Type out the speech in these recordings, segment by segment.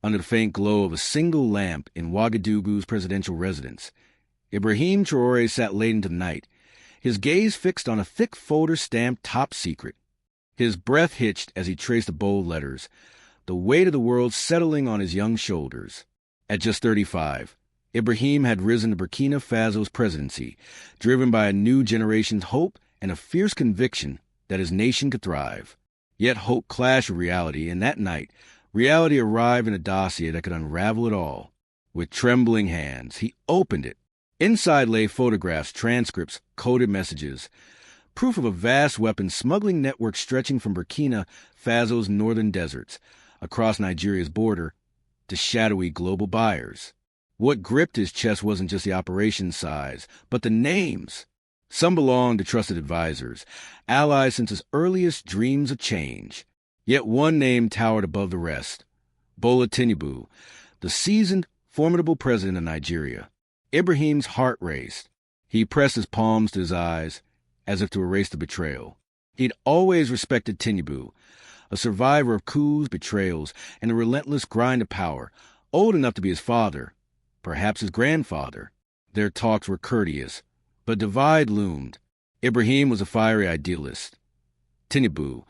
under the faint glow of a single lamp in Ouagadougou's presidential residence. Ibrahim Traoré sat late into the night, his gaze fixed on a thick folder stamped Top Secret. His breath hitched as he traced the bold letters, the weight of the world settling on his young shoulders. At just 35, Ibrahim had risen to Burkina Faso's presidency, driven by a new generation's hope and a fierce conviction that his nation could thrive. Yet hope clashed with reality, and that night, reality arrived in a dossier that could unravel it all. With trembling hands, he opened it. Inside lay photographs, transcripts, coded messages, proof of a vast weapons smuggling network stretching from Burkina Faso's northern deserts, across Nigeria's border, to shadowy global buyers. What gripped his chest wasn't just the operation size, but the names. Some belonged to trusted advisors, allies since his earliest dreams of change. Yet one name towered above the rest: Bola Tinubu, the seasoned, formidable president of Nigeria. Ibrahim's heart raced. He pressed his palms to his eyes, as if to erase the betrayal. He'd always respected Tinubu, a survivor of coups, betrayals, and the relentless grind of power, old enough to be his father, perhaps his grandfather. Their talks were courteous, but divide loomed. Ibrahim was a fiery idealist. Tinubu,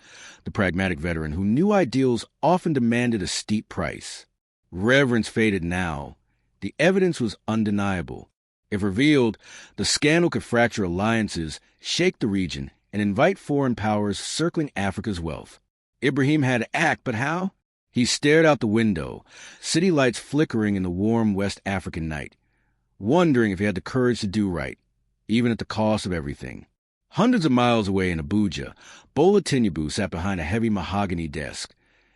the pragmatic veteran who knew ideals often demanded a steep price. Reverence faded now. The evidence was undeniable. If revealed, the scandal could fracture alliances, shake the region, and invite foreign powers circling Africa's wealth. Ibrahim had to act, but how? He stared out the window, city lights flickering in the warm West African night, wondering if he had the courage to do right, even at the cost of everything. Hundreds of miles away in Abuja, Bola Tinubu sat behind a heavy mahogany desk,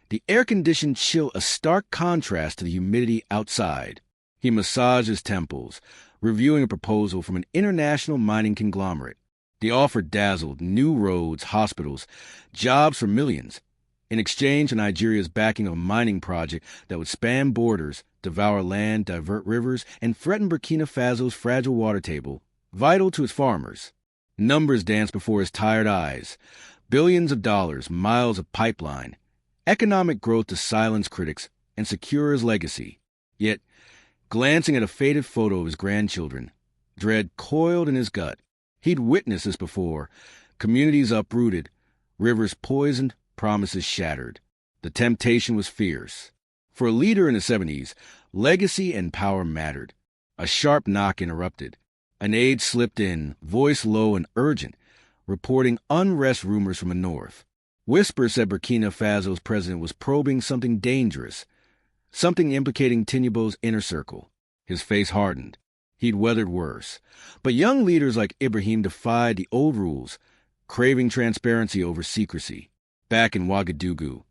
the air-conditioned chill a stark contrast to the humidity outside. He massaged his temples, reviewing a proposal from an international mining conglomerate. The offer dazzled: new roads, hospitals, jobs for millions, in exchange for Nigeria's backing of a mining project that would span borders, devour land, divert rivers, and threaten Burkina Faso's fragile water table, vital to its farmers. Numbers danced before his tired eyes: billions of dollars, miles of pipeline, economic growth to silence critics and secure his legacy. Yet, glancing at a faded photo of his grandchildren, dread coiled in his gut. He'd witnessed this before: communities uprooted, rivers poisoned, promises shattered. The temptation was fierce. For a leader in the 70s, legacy and power mattered. A sharp knock interrupted. An aide slipped in, voice low and urgent, reporting unrest rumors from the north. Whispers said Burkina Faso's president was probing something dangerous, something implicating Tinubu's inner circle. His face hardened. He'd weathered worse. But young leaders like Ibrahim defied the old rules, craving transparency over secrecy. Back in Ouagadougou,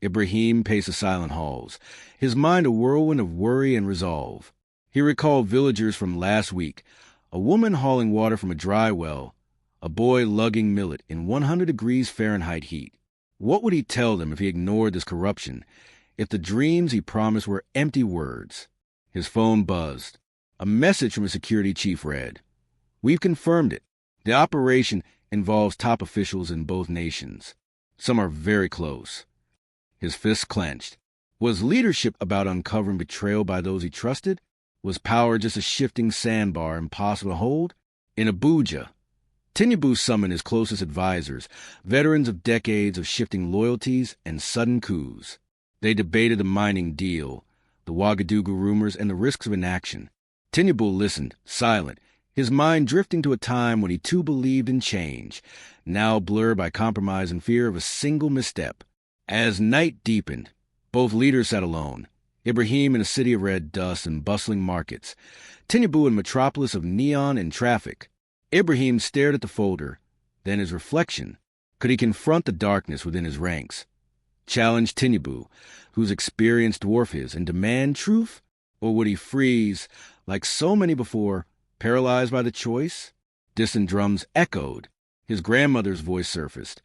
Ibrahim paced the silent halls, his mind a whirlwind of worry and resolve. He recalled villagers from last week, a woman hauling water from a dry well, a boy lugging millet in 100 degrees Fahrenheit heat. What would he tell them if he ignored this corruption, if the dreams he promised were empty words? His phone buzzed. A message from a security chief read: "We've confirmed it. The operation involves top officials in both nations. Some are very close." His fists clenched. Was leadership about uncovering betrayal by those he trusted? Was power just a shifting sandbar impossible to hold? In Abuja, Tinubu summoned his closest advisors, veterans of decades of shifting loyalties and sudden coups. They debated the mining deal, the Ouagadougou rumors, and the risks of inaction. Tinubu listened, silent, his mind drifting to a time when he too believed in change, now blurred by compromise and fear of a single misstep. As night deepened, both leaders sat alone. Ibrahim in a city of red dust and bustling markets, Tinubu in a metropolis of neon and traffic. Ibrahim stared at the folder, then his reflection. Could he confront the darkness within his ranks? Challenge Tinubu, whose experience dwarfed his, and demand truth? Or would he freeze, like so many before, paralyzed by the choice? Distant drums echoed. His grandmother's voice surfaced.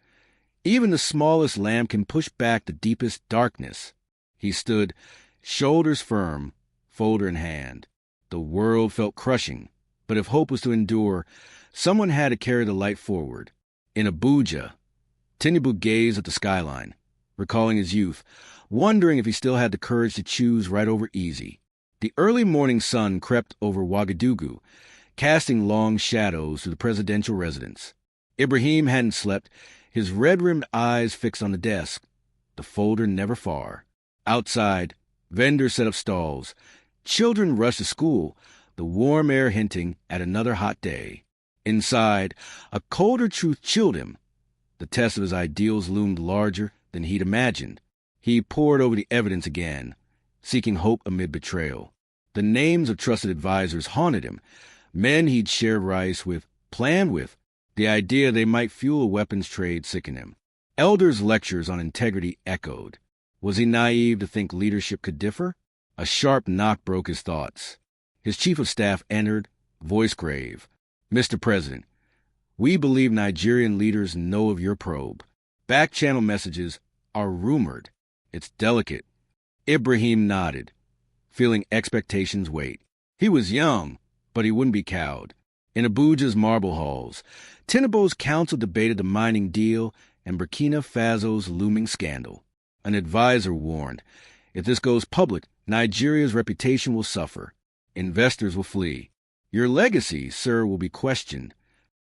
Even the smallest lamp can push back the deepest darkness. He stood, shoulders firm, folder in hand. The world felt crushing, but if hope was to endure, someone had to carry the light forward. In Abuja, Tinubu gazed at the skyline. recalling his youth, wondering if he still had the courage to choose right over easy. The early morning sun crept over Ouagadougou, casting long shadows through the presidential residence. Ibrahim hadn't slept, his red-rimmed eyes fixed on the desk, the folder never far. Outside, vendors set up stalls. Children rushed to school, the warm air hinting at another hot day. Inside, a colder truth chilled him. The test of his ideals loomed larger than he'd imagined. He pored over the evidence again, seeking hope amid betrayal. The names of trusted advisors haunted him, men he'd shared rice with, planned with. The idea they might fuel a weapons trade sickened him. Elders' lectures on integrity echoed. Was he naive to think leadership could differ? A sharp knock broke his thoughts. His chief of staff entered, voice grave. "Mr. President, we believe Nigerian leaders know of your probe. Back-channel messages are rumored. It's delicate." Ibrahim nodded, feeling expectations wait. He was young, but he wouldn't be cowed. In Abuja's marble halls, Tinubu's council debated the mining deal and Burkina Faso's looming scandal. An advisor warned, if this goes public, Nigeria's reputation will suffer. Investors will flee. Your legacy, sir, will be questioned.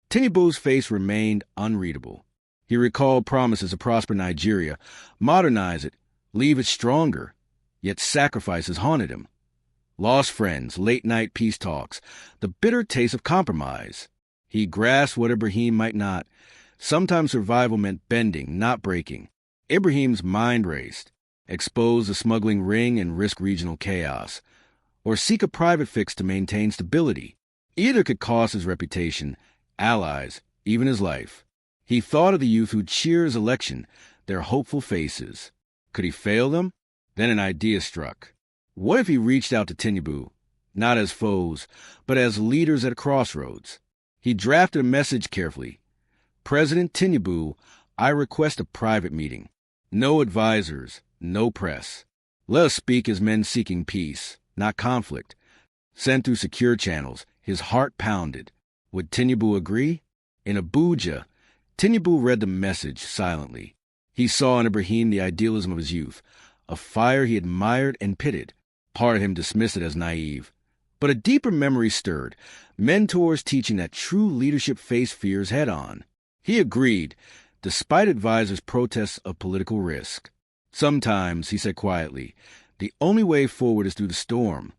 Tinubu's face remained unreadable. He recalled promises to prosper Nigeria, modernize it, leave it stronger. Yet sacrifices haunted him. Lost friends, late-night peace talks, the bitter taste of compromise. He grasped what Ibrahim might not. Sometimes survival meant bending, not breaking. Ibrahim's mind raced. Expose the smuggling ring and risk regional chaos, or seek a private fix to maintain stability. Either could cost his reputation, allies, even his life. He thought of the youth who'd cheer his election, their hopeful faces. Could he fail them? Then an idea struck. What if he reached out to Tinubu, not as foes, but as leaders at a crossroads? He drafted a message carefully. President Tinubu, I request a private meeting. No advisors, no press. Let us speak as men seeking peace, not conflict. Sent through secure channels, his heart pounded. Would Tinubu agree? In Abuja, Tinubu read the message silently. He saw in Ibrahim the idealism of his youth, a fire he admired and pitied. Part of him dismissed it as naive. But a deeper memory stirred, mentors teaching that true leadership faced fears head-on. He agreed, despite advisors' protests of political risk. Sometimes, he said quietly, the only way forward is through the storm.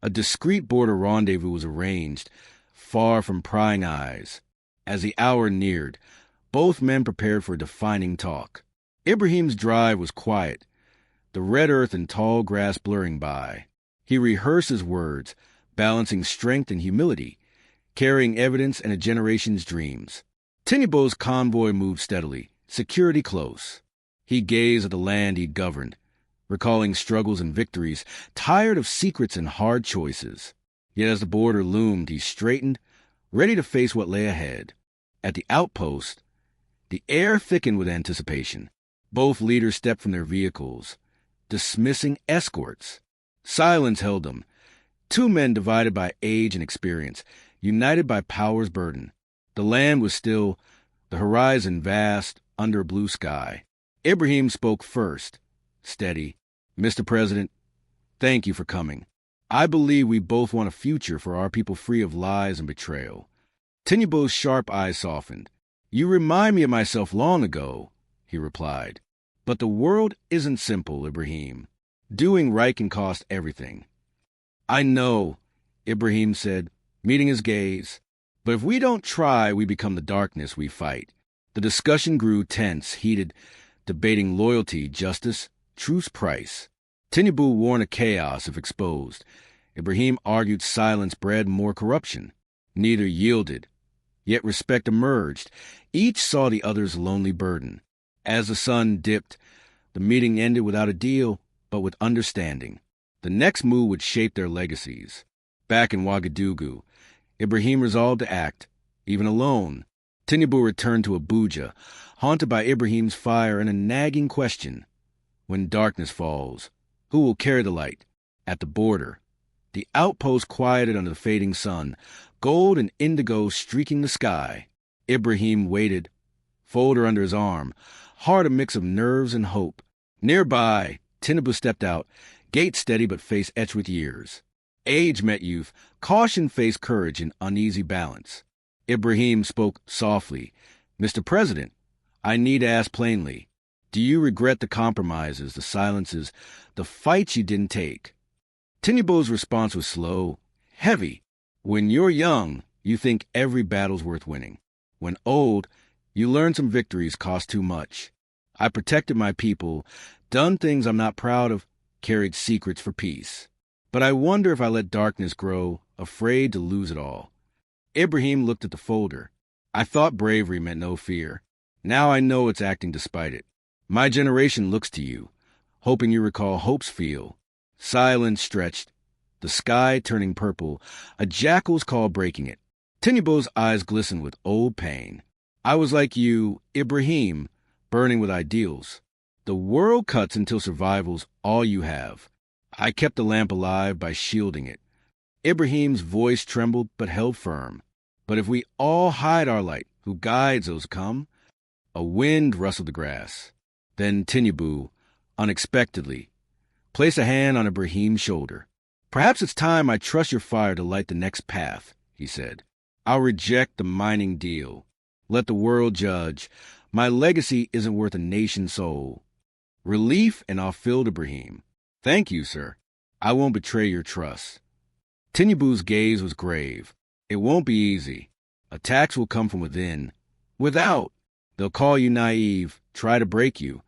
A discreet border rendezvous was arranged, far from prying eyes. As the hour neared, both men prepared for a defining talk. Ibrahim's drive was quiet, the red earth and tall grass blurring by. He rehearsed his words, balancing strength and humility, carrying evidence and a generation's dreams. Tinubu's convoy moved steadily, security close. He gazed at the land he'd governed, recalling struggles and victories, tired of secrets and hard choices. Yet as the border loomed, he straightened, ready to face what lay ahead. At the outpost, the air thickened with anticipation. Both leaders stepped from their vehicles, dismissing escorts. Silence held them. Two men divided by age and experience, united by power's burden. The land was still, the horizon vast, under a blue sky. Ibrahim spoke first, steady. Mr. President, thank you for coming. I believe we both want a future for our people free of lies and betrayal. Tinubu's sharp eyes softened. You remind me of myself long ago, he replied. But the world isn't simple, Ibrahim. Doing right can cost everything. I know, Ibrahim said, meeting his gaze. But if we don't try, we become the darkness we fight. The discussion grew tense, heated, debating loyalty, justice, truth's price. Tinubu warned of chaos if exposed. Ibrahim argued silence bred more corruption. Neither yielded. Yet respect emerged. Each saw the other's lonely burden. As the sun dipped, the meeting ended without a deal, but with understanding. The next move would shape their legacies. Back in Ouagadougou, Ibrahim resolved to act, even alone. Tinubu returned to Abuja, haunted by Ibrahim's fire and a nagging question. When darkness falls, who will carry the light? At the border, the outpost quieted under the fading sun, gold and indigo streaking the sky. Ibrahim waited, folder under his arm, heart a mix of nerves and hope. Nearby, Tinubu stepped out, gait steady but face etched with years. Age met youth, caution faced courage and uneasy balance. Ibrahim spoke softly. Mr. President, I need to ask plainly, do you regret the compromises, the silences, the fights you didn't take? Tinubu's response was slow, heavy. When you're young, you think every battle's worth winning. When old, you learn some victories cost too much. I protected my people, done things I'm not proud of, carried secrets for peace. But I wonder if I let darkness grow, afraid to lose it all. Ibrahim looked at the folder. I thought bravery meant no fear. Now I know it's acting despite it. My generation looks to you, hoping you recall hope's feel. Silence stretched, the sky turning purple, a jackal's call breaking it. Tinubu's eyes glistened with old pain. I was like you, Ibrahim, burning with ideals. The world cuts until survival's all you have. I kept the lamp alive by shielding it. Ibrahim's voice trembled but held firm. But if we all hide our light, who guides those come? A wind rustled the grass. Then Tinubu, unexpectedly, placed a hand on Ibrahim's shoulder. Perhaps it's time I trust your fire to light the next path, he said. I'll reject the mining deal. Let the world judge. My legacy isn't worth a nation's soul. Relief, and I'll fill Ibrahim. Thank you, sir. I won't betray your trust. Tinubu's gaze was grave. It won't be easy. Attacks will come from within. Without. They'll call you naive, try to break you.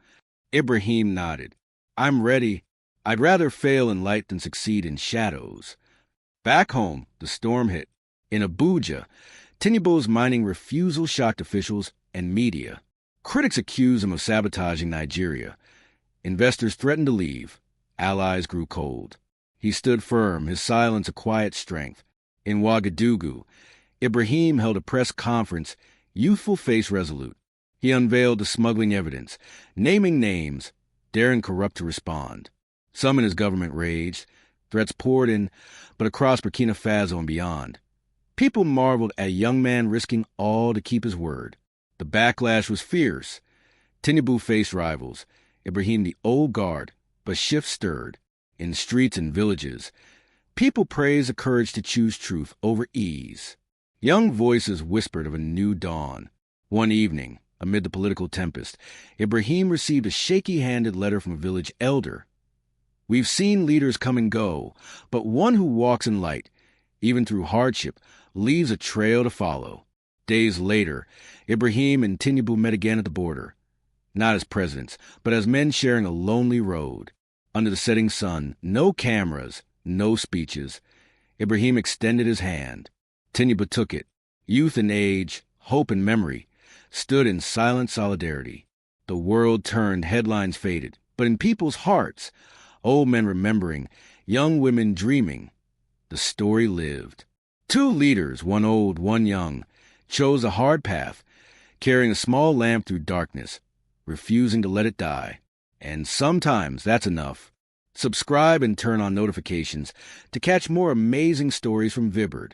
Ibrahim nodded. I'm ready. I'd rather fail in light than succeed in shadows. Back home, the storm hit. In Abuja, Tinubu's mining refusal shocked officials and media. Critics accused him of sabotaging Nigeria. Investors threatened to leave. Allies grew cold. He stood firm, his silence a quiet strength. In Ouagadougou, Ibrahim held a press conference, youthful face resolute. He unveiled the smuggling evidence, naming names, daring corrupt to respond. Some in his government raged. Threats poured in, but across Burkina Faso and beyond. People marveled at a young man risking all to keep his word. The backlash was fierce. Tinubu faced rivals. Ibrahim the old guard, but shifts stirred. In streets and villages, people praised the courage to choose truth over ease. Young voices whispered of a new dawn. One evening, amid the political tempest, Ibrahim received a shaky-handed letter from a village elder. We've seen leaders come and go, but one who walks in light, even through hardship, leaves a trail to follow. Days later, Ibrahim and Tinubu met again at the border. Not as presidents, but as men sharing a lonely road. Under the setting sun, no cameras, no speeches. Ibrahim extended his hand. Tinubu took it. Youth and age, hope and memory, stood in silent solidarity. The world turned, headlines faded. But in people's hearts, old men remembering, young women dreaming, the story lived. Two leaders, one old, one young, chose a hard path, carrying a small lamp through darkness, refusing to let it die. And sometimes that's enough. Subscribe and turn on notifications to catch more amazing stories from Vibird.